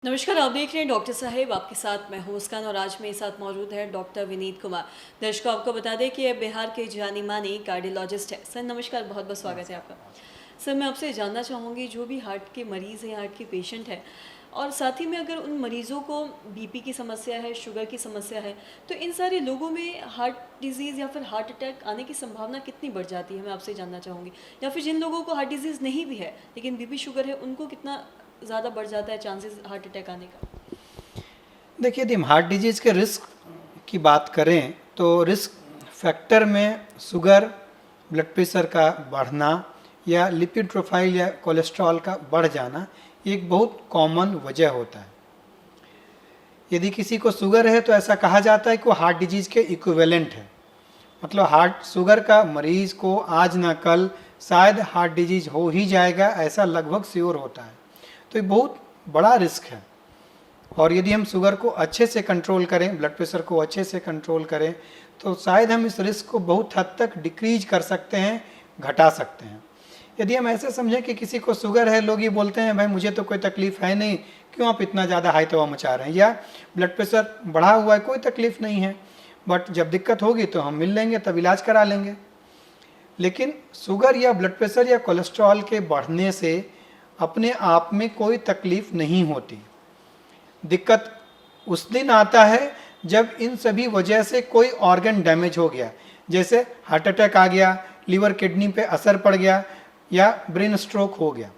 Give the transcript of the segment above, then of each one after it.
नमस्कार, आप देख रहे हैं डॉक्टर साहेब। आपके साथ मैं हूं मुस्कान और आज मेरे साथ मौजूद है डॉक्टर विनीत कुमार। दर्शकों, आपको बता दें कि ये बिहार के जानी मानी कार्डियोलॉजिस्ट है। सर नमस्कार, बहुत बहुत स्वागत है आपका। सर मैं आपसे जानना चाहूँगी, जो भी हार्ट के मरीज़ हैं, हार्ट के पेशेंट हैं, और साथ ही में अगर उन मरीज़ों को बीपी की समस्या है, शुगर की समस्या है, तो इन सारे लोगों में हार्ट डिजीज़ या फिर हार्ट अटैक आने की संभावना कितनी बढ़ जाती है, मैं आपसे जानना चाहूँगी। या फिर जिन लोगों को हार्ट डिजीज़ नहीं भी है लेकिन बीपी शुगर है, उनको कितना ज़्यादा बढ़ जाता है चांसेस हार्ट अटैक आने का? देखिए, यदि हम हार्ट डिजीज़ के रिस्क की बात करें तो रिस्क फैक्टर में शुगर, ब्लड प्रेशर का बढ़ना या लिपिड प्रोफाइल या कोलेस्ट्रॉल का बढ़ जाना ये एक बहुत कॉमन वजह होता है। यदि किसी को शुगर है तो ऐसा कहा जाता है कि वो हार्ट डिजीज़ के इक्विवेलेंट है। मतलब हार्ट शुगर का मरीज़ को आज ना कल शायद हार्ट डिजीज़ हो ही जाएगा, ऐसा लगभग श्योर होता है। तो ये बहुत बड़ा रिस्क है। और यदि हम शुगर को अच्छे से कंट्रोल करें, ब्लड प्रेशर को अच्छे से कंट्रोल करें, तो शायद हम इस रिस्क को बहुत हद तक डिक्रीज कर सकते हैं, घटा सकते हैं। यदि हम ऐसे समझें कि किसी को शुगर है, लोग ये बोलते हैं भाई मुझे तो कोई तकलीफ है नहीं, क्यों आप इतना ज़्यादा हाई तवा मचा रहे हैं, या ब्लड प्रेशर बढ़ा हुआ है, कोई तकलीफ नहीं है, बट जब दिक्कत होगी तो हम मिल लेंगे, तब इलाज करा लेंगे। लेकिन शुगर या ब्लड प्रेशर या कोलेस्ट्रॉल के बढ़ने से अपने आप में कोई तकलीफ नहीं होती। दिक्कत उस दिन आता है जब इन सभी वजह से कोई ऑर्गन डैमेज हो गया, जैसे हार्ट अटैक आ गया, लीवर किडनी पे असर पड़ गया या ब्रेन स्ट्रोक हो गया।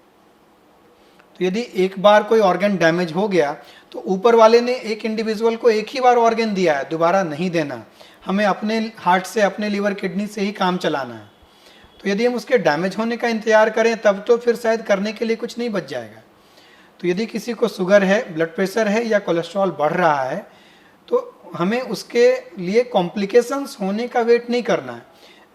तो यदि एक बार कोई ऑर्गन डैमेज हो गया तो ऊपर वाले ने एक इंडिविजुअल को एक ही बार ऑर्गन दिया है, दोबारा नहीं देना। हमें अपने हार्ट से, अपने लीवर किडनी से ही काम चलाना है। तो यदि हम उसके डैमेज होने का इंतजार करें तब तो फिर शायद करने के लिए कुछ नहीं बच जाएगा। तो यदि किसी को शुगर है, ब्लड प्रेशर है या कोलेस्ट्रॉल बढ़ रहा है तो हमें उसके लिए कॉम्प्लिकेशंस होने का वेट नहीं करना है।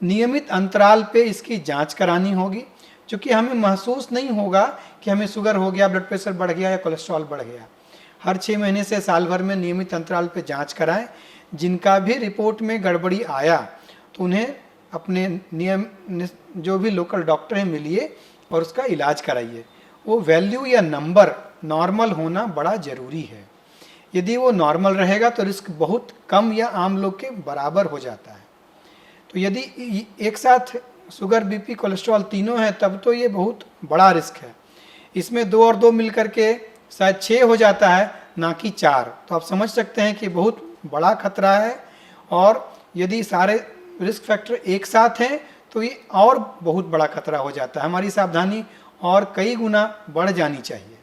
नियमित अंतराल पे इसकी जांच करानी होगी, क्योंकि हमें महसूस नहीं होगा कि हमें शुगर हो गया, ब्लड प्रेशर बढ़ गया या कोलेस्ट्रॉल बढ़ गया। हर 6 महीने से साल भर में नियमित अंतराल पे जांच कराएं। जिनका भी रिपोर्ट में गड़बड़ी आया तो उन्हें अपने नियम जो भी लोकल डॉक्टर हैं मिलिए और उसका इलाज कराइए। वो वैल्यू या नंबर नॉर्मल होना बड़ा ज़रूरी है। यदि वो नॉर्मल रहेगा तो रिस्क बहुत कम या आम लोग के बराबर हो जाता है। तो यदि एक साथ शुगर, बीपी, कोलेस्ट्रॉल तीनों हैं तब तो ये बहुत बड़ा रिस्क है। इसमें 2 और 2 मिल करके शायद 6 हो जाता है, ना कि 4। तो आप समझ सकते हैं कि बहुत बड़ा खतरा है। और यदि सारे रिस्क फैक्टर एक साथ हैं तो ये और बहुत बड़ा खतरा हो जाता है। हमारी सावधानी और कई गुना बढ़ जानी चाहिए।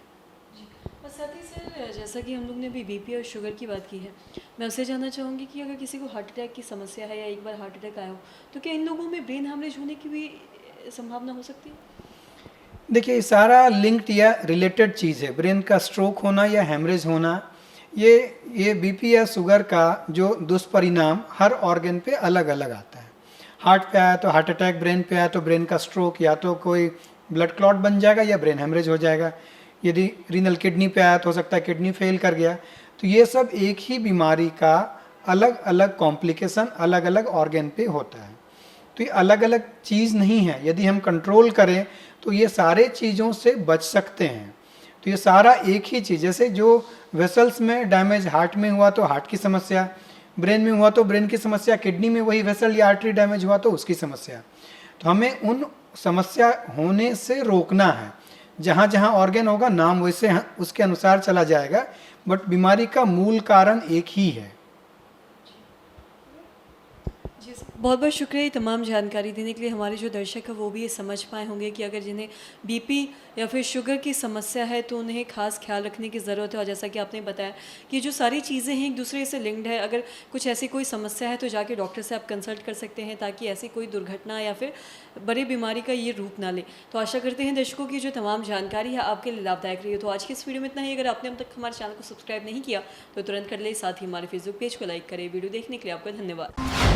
और साथ ही सर, जैसा कि हम लोग ने अभी बीपी और शुगर की बात की है, मैं उससे जानना चाहूँगी कि अगर किसी को हार्ट अटैक की समस्या है या एक बार हार्ट अटैक आया हो, तो क्या इन लोगों में ब्रेन हैमरेज होने की भी संभावना हो सकती है? देखिए, सारा लिंक्ड या रिलेटेड चीज़ है। ब्रेन का स्ट्रोक होना या हेमरेज होना, ये बीपी या शुगर का जो दुष्परिणाम हर ऑर्गन पे अलग अलग आता है। हार्ट पे आया तो हार्ट अटैक, ब्रेन पे आया तो ब्रेन का स्ट्रोक, या तो कोई ब्लड क्लॉट बन जाएगा या ब्रेन हेमरेज हो जाएगा। यदि रीनल किडनी पे आया तो हो सकता है किडनी फेल कर गया। तो ये सब एक ही बीमारी का अलग अलग कॉम्प्लिकेशन अलग अलग ऑर्गन पे होता है। तो ये अलग अलग चीज़ नहीं है। यदि हम कंट्रोल करें तो ये सारे चीज़ों से बच सकते हैं। तो ये सारा एक ही चीज़, जैसे जो वेसल्स में डैमेज हार्ट में हुआ तो हार्ट की समस्या, ब्रेन में हुआ तो ब्रेन की समस्या, किडनी में वही वेसल या आर्टरी डैमेज हुआ तो उसकी समस्या। तो हमें उन समस्या होने से रोकना है। जहाँ जहाँ ऑर्गन होगा नाम वैसे उसके अनुसार चला जाएगा, बट बीमारी का मूल कारण एक ही है। जी, बहुत बहुत शुक्रिया ये तमाम जानकारी देने के लिए। हमारे जो दर्शक है वो भी ये समझ पाए होंगे कि अगर जिन्हें बीपी या फिर शुगर की समस्या है तो उन्हें खास ख्याल रखने की ज़रूरत है। और जैसा कि आपने बताया कि जो सारी चीज़ें हैं एक दूसरे से लिंक्ड है। अगर कुछ ऐसी कोई समस्या है तो जाके डॉक्टर से आप कंसल्ट कर सकते हैं, ताकि ऐसी कोई दुर्घटना या फिर बड़ी बीमारी का ये रूप ना ले। तो आशा करते हैं दर्शकों की जो तमाम जानकारी है आपके लिए लाभदायक रही हो। तो आज की इस वीडियो में इतना ही। अगर आपने अब तक हमारे चैनल को सब्सक्राइब नहीं किया तो तुरंत कर ले, साथ ही हमारे फेसबुक पेज को लाइक करें। वीडियो देखने के लिए आपका धन्यवाद।